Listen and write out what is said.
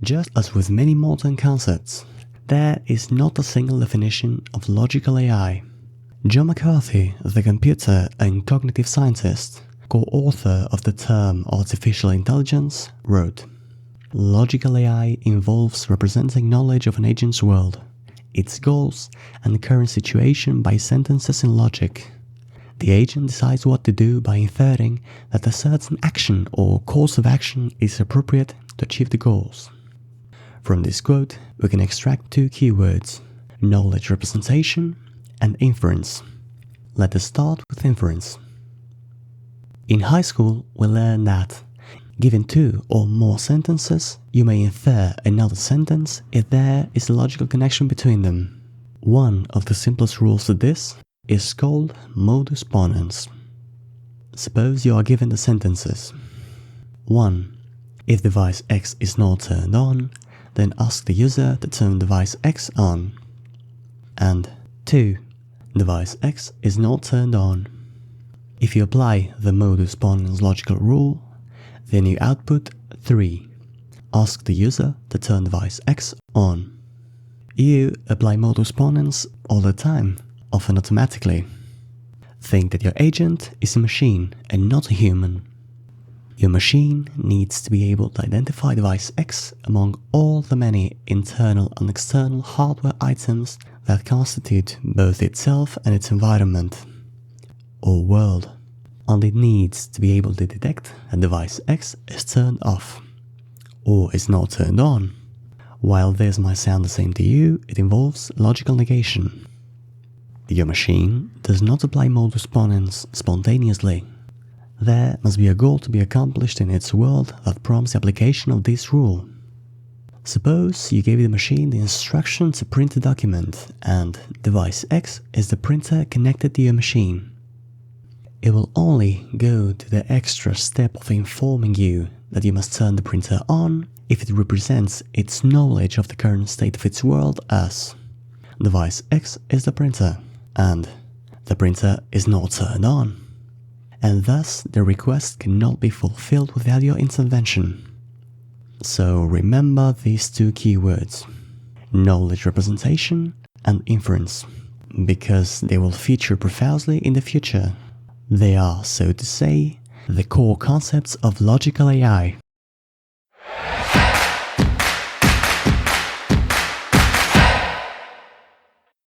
Just as with many modern concepts, there is not a single definition of logical AI. John McCarthy, the computer and cognitive scientist, co-author of the term artificial intelligence, wrote, "Logical AI involves representing knowledge of an agent's world, its goals, and current situation by sentences in logic. The agent decides what to do by inferring that a certain action or course of action is appropriate to achieve the goals." From this quote, we can extract two keywords: knowledge representation and inference. Let us start with inference. In high school, we learned that, given two or more sentences, you may infer another sentence if there is a logical connection between them. One of the simplest rules to this is called modus ponens. Suppose you are given the sentences: 1. If device X is not turned on, then ask the user to turn device X on. And 2. Device X is not turned on. If you apply the modus ponens logical rule, then you output 3. Ask the user to turn device X on. You apply modus ponens all the time, often automatically. Think that your agent is a machine and not a human. Your machine needs to be able to identify device X among all the many internal and external hardware items that constitute both itself and its environment, or world, and it needs to be able to detect that device X is turned off, or is not turned on. While this might sound the same to you, it involves logical negation. Your machine does not apply modus ponens spontaneously. There must be a goal to be accomplished in its world that prompts the application of this rule. Suppose you gave the machine the instruction to print a document, and device X is the printer connected to your machine. It will only go to the extra step of informing you that you must turn the printer on if it represents its knowledge of the current state of its world as device X is the printer, and the printer is not turned on. And thus the request cannot be fulfilled without your intervention. So remember these two keywords: knowledge representation and inference, because they will feature profoundly in the future. They are, so to say, the core concepts of logical AI.